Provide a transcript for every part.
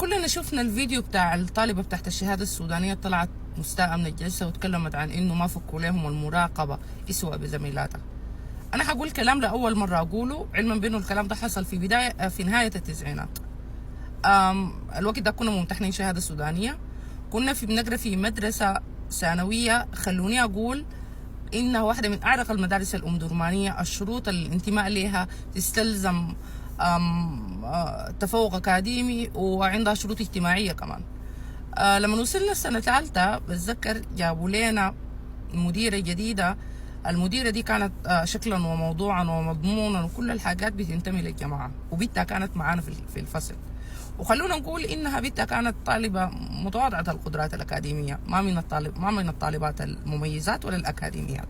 كلنا شفنا الفيديو بتاع الطالبة بتاعت الشهادة السودانية طلعت مستاءة من الجلسة وتكلمت عن انه ما فكوا لهم المراقبة اسوأ بزميلاتها. انا هقول كلام لأول مرة اقوله، علما بانه الكلام ده حصل في نهاية التسعينات. الوقت ده كنا ممتحنين شهادة سودانية، كنا بنقرا في مدرسة ثانوية. خلوني اقول انها واحدة من اعرق المدارس الامدرمانية. الشروط الانتماء لها تستلزم تفوق أكاديمي وعندها شروط اجتماعية كمان. لما وصلنا السنة الثالثة بتذكر جابوا لنا مديرة جديدة. المديرة دي كانت شكلا وموضوعا ومضمونا وكل الحاجات بتنتمي للجماعة، وبنتها كانت معانا في الفصل. وخلونا نقول إنها بنتها كانت طالبة متواضعة القدرات الأكاديمية، ما من الطالبات المميزات ولا الأكاديميات.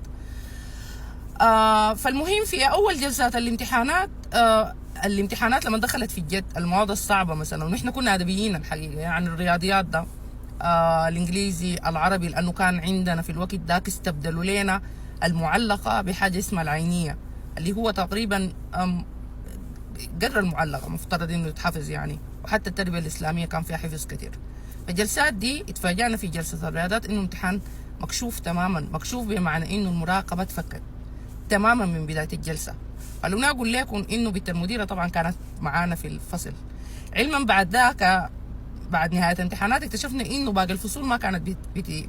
فالمهم في أول جلسات الامتحانات لما دخلت في الجد، المواد الصعبة مثلا، ونحن كنا أدبيين الحقيقة، يعني الرياضيات ده الإنجليزي العربي، لأنه كان عندنا في الوقت ذاك استبدلوا لنا المعلقة بحاجة اسمها العينية، اللي هو تقريبا قدر المعلقة مفترض إنه يتحفظ يعني، وحتى التربية الإسلامية كان فيها حفظ كتير. الجلسات دي اتفاجأنا في جلسة الرياضات إنه امتحان مكشوف تماما، مكشوف بمعنى إنه المراقبة اتفكت تماما من بداية الجلسة. خلونا أقول لكم إنه بنت المديرة طبعا كانت معانا في الفصل. علما بعد ذاك بعد نهاية الامتحانات اكتشفنا إنه باقي الفصول ما كانت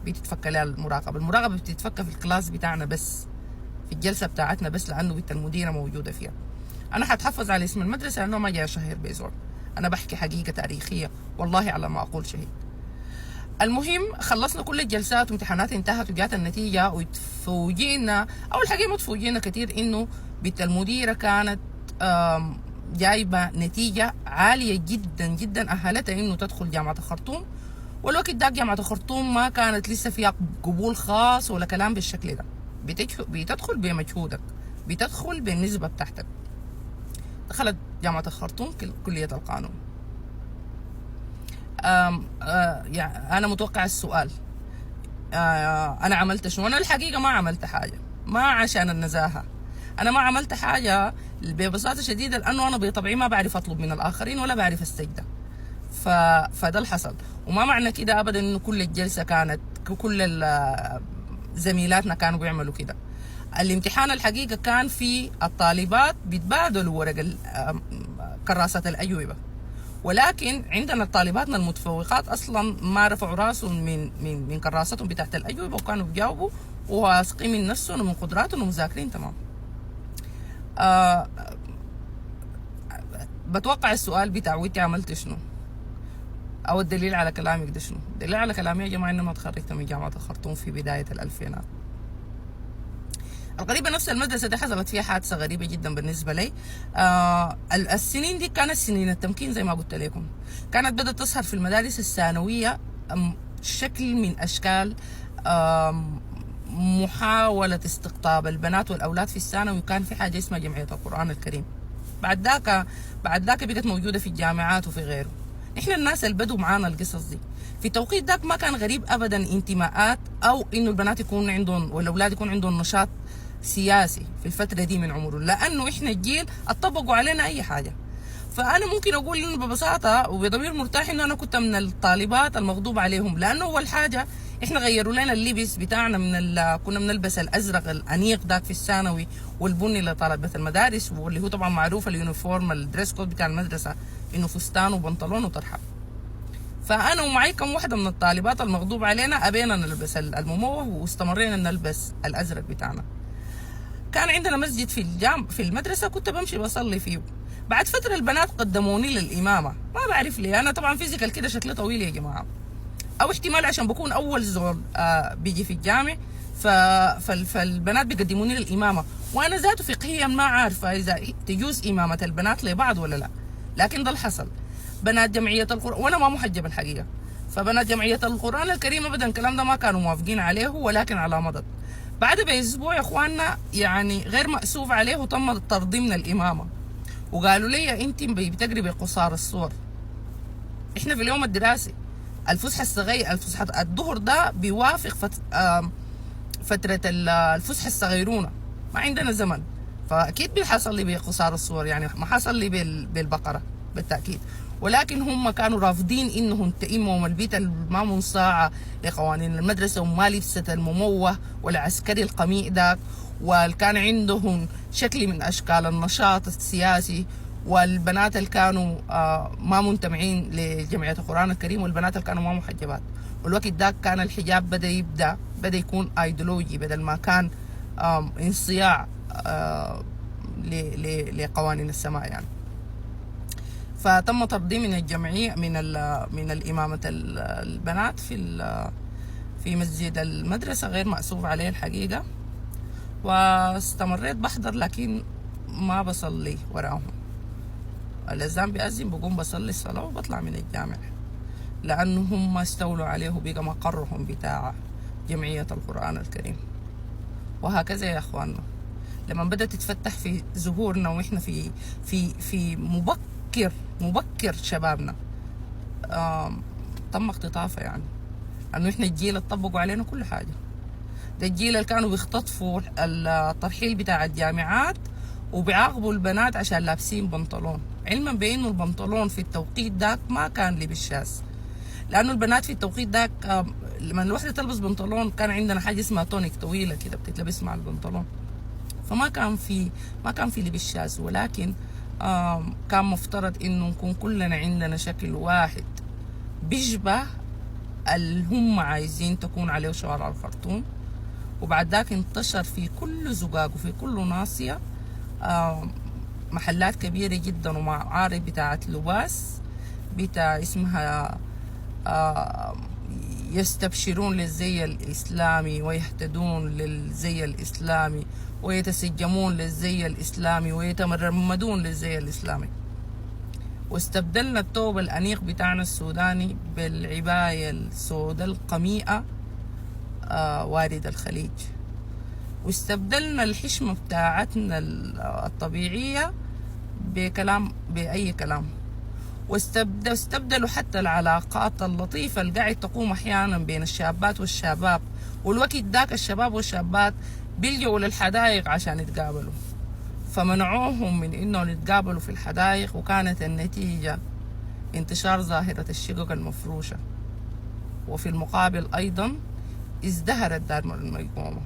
بتتفك لها المراقبة بتتفك في الكلاس بتاعنا بس، في الجلسة بتاعتنا بس، لأنه بنت المديرة موجودة فيها. أنا حتحفظ على اسم المدرسة لأنه ما جاي شهير بيزور، أنا بحكي حقيقة تاريخية والله على ما أقول شهيد. المهم خلصنا كل الجلسات وامتحانات انتهت وجات النتيجة، وتفوجينا أو الحقيقة ما تفوجينا كتير إنه بنت المديرة كانت جايبة نتيجة عالية جدا جدا أهلتها إنه تدخل جامعة الخرطوم. والوقت ده جامعة الخرطوم ما كانت لسه فيها قبول خاص ولا كلام بالشكل ده، بتدخل بمجهودك، بتدخل بالنسبة بتاعتك. دخلت جامعة الخرطوم كلية القانون. يعني أنا متوقع السؤال أنا عملت شنو؟ أنا الحقيقة ما عملت حاجة، ما عشان النزاهة، أنا ما عملت حاجة ببساطة شديدة لأنه أنا بطبعي ما بعرف أطلب من الآخرين ولا بعرف استجدة. فده اللي حصل. وما معنى كده أبدا إنه كل الجلسة كانت كل زميلاتنا كانوا بيعملوا كده. الامتحان الحقيقة كان في الطالبات بيتبادلوا ورق كراسات الأجوبة، ولكن عندنا طالباتنا المتفوقات اصلا ما رفعوا راسهم من كراستهم بتاعت الاجوبه، وكانوا بيجاوبوا وواثقين من نفسهم ومن قدراتهم ومذاكرين تمام. بتوقع السؤال بتاع وانت عملت شنو، او الدليل على كلامك ده شنو؟ الدليل على كلامي يا جماعه انما تخرجت من جامعه الخرطوم في بدايه الالفينات. القريبة نفس المدرسة دي حصلت فيها حادثة غريبة جدا بالنسبة لي. السنين دي كانت سنين التمكين زي ما قلت لكم، كانت بدأت تظهر في المدارس الثانوية شكل من أشكال محاولة استقطاب البنات والأولاد في الثانوي، وكان في حاجة اسمها جمعية القرآن الكريم. بعد ذاك بقت موجودة في الجامعات وفي غيره. احنا الناس اللي بدوا معانا القصص دي في توقيت ذاك ما كان غريب ابدا انتماءات او انه البنات يكون عندهم والاولاد يكون عندهم نشاط سياسي في الفترة دي من عمره، لأنه إحنا الجيل اتطبقوا علينا أي حاجة. فأنا ممكن أقول إنه ببساطة وبضمير مرتاح إنه أنا كنت من الطالبات المغضوب عليهم، لأنه أول حاجة إحنا غيروا لنا اللبس بتاعنا كنا بنلبس الأزرق الأنيق ذاك في الثانوي والبني لطلبة المدارس، واللي هو طبعا معروف اليونيفورم الدريس كود بتاع المدرسة إنه فستان وبنطلون وطرحة. فأنا ومعي كم واحدة من الطالبات المغضوب علينا أبينا نلبس المموه واستمرينا نلبس الأزرق بتاعنا. كان عندنا مسجد في المدرسة كنت بمشي بصلي فيه. بعد فترة البنات قدموني للإمامة، ما بعرف ليه، أنا طبعا فيزيكال كده شكلي طويل يا جماعة، أو احتمال عشان بكون أول زول بيجي في الجامع، فالبنات بيقدموني للإمامة، وأنا ذاته فقهيا ما عارفة إذا تجوز إمامة البنات لبعض ولا لا، لكن ده اللي حصل. بنات جمعية القرآن، وأنا ما محجبة الحقيقة، فبنات جمعية القرآن الكريم أبدا الكلام ده ما كانوا موافقين عليه، ولكن على مضض. بعد بأسبوع يا اخواننا يعني غير مأسوف عليه وتم الطرد من الإمامة، وقالوا لي انت بتجري بقصار الصور. احنا في اليوم الدراسي الفسحة الصغيرة، الفسحة الظهر ده بيوافق فترة الفسحة الصغيرونة، ما عندنا زمن، فأكيد بيحصل لي بقصار الصور، يعني ما حصل لي بالبقرة بالتأكيد. ولكن هم كانوا رافضين انهم تئمهم البيت ما منصاعة لقوانين المدرسة وما لبست المموه ولا عسكري القميء داك، وكان عندهم شكل من اشكال النشاط السياسي، والبنات اللي كانوا ما منتمعين لجمعية القرآن الكريم، والبنات اللي كانوا ما محجبات. والوقت ده كان الحجاب بدأ يكون ايديولوجي بدل ما كان انصياع لقوانين السماء يعني. فتم طردي من الجمعية من الإمامة البنات في مسجد المدرسة غير مأسوف عليه الحقيقة. واستمريت بحضر لكن ما بصلي وراهم. الأذان بيأذن بقوم بصلي الصلاة وبطلع من الجامع، لأنه هم استولوا عليه وبقى مقرهم بتاع جمعية القرآن الكريم. وهكذا يا أخواننا، لما بدأت تتفتح في ظهورنا وإحنا في مبكر شبابنا تم اختطافه يعني. لأنه إحنا الجيل اللي طبقوا علينا كل حاجة. ده الجيل اللي كانوا بيختطفوا الترحيل بتاع الجامعات وبيعاقبوا البنات عشان لابسين بنطلون، علما بأنه البنطلون في التوقيت داك ما كان لبس شاذ. لأنه البنات في التوقيت داك لما الوحدة تلبس بنطلون كان عندنا حاجة اسمها تونيك طويلة كده بتتلبس مع البنطلون، فما كان في لبس شاذ. ولكن كان مفترض انه نكون كلنا عندنا شكل واحد بيشبه اللي هم عايزين تكون عليه شوارع الخرطوم. وبعد ذاك انتشر في كل زقاق وفي كل ناصية محلات كبيرة جدا ومعارض بتاعت لباس اسمها يستبشرون للزي الإسلامي ويهتدون للزي الإسلامي ويتسجمون للزي الإسلامي ويتمرمدون للزي الإسلامي. واستبدلنا الثوب الأنيق بتاعنا السوداني بالعباية السوداء القميئة وارد الخليج. واستبدلنا الحشمة بتاعتنا الطبيعية بأي كلام. واستبدلوا حتى العلاقات اللطيفة اللي قاعد تقوم أحيانا بين الشابات والشباب. والوقت داك الشباب والشابات بيلجوا للحدائق عشان يتقابلوا، فمنعوهم من انهم يتقابلوا في الحدائق، وكانت النتيجة انتشار ظاهرة الشقق المفروشة. وفي المقابل ايضا ازدهرت دار الميقومة.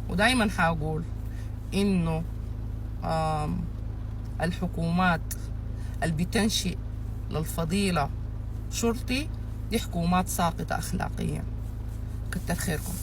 ودايما حاقول انه الحكومات اللي بتنشئ للفضيلة شرطي دي حكومات ساقطة اخلاقيا. كتر خيركم.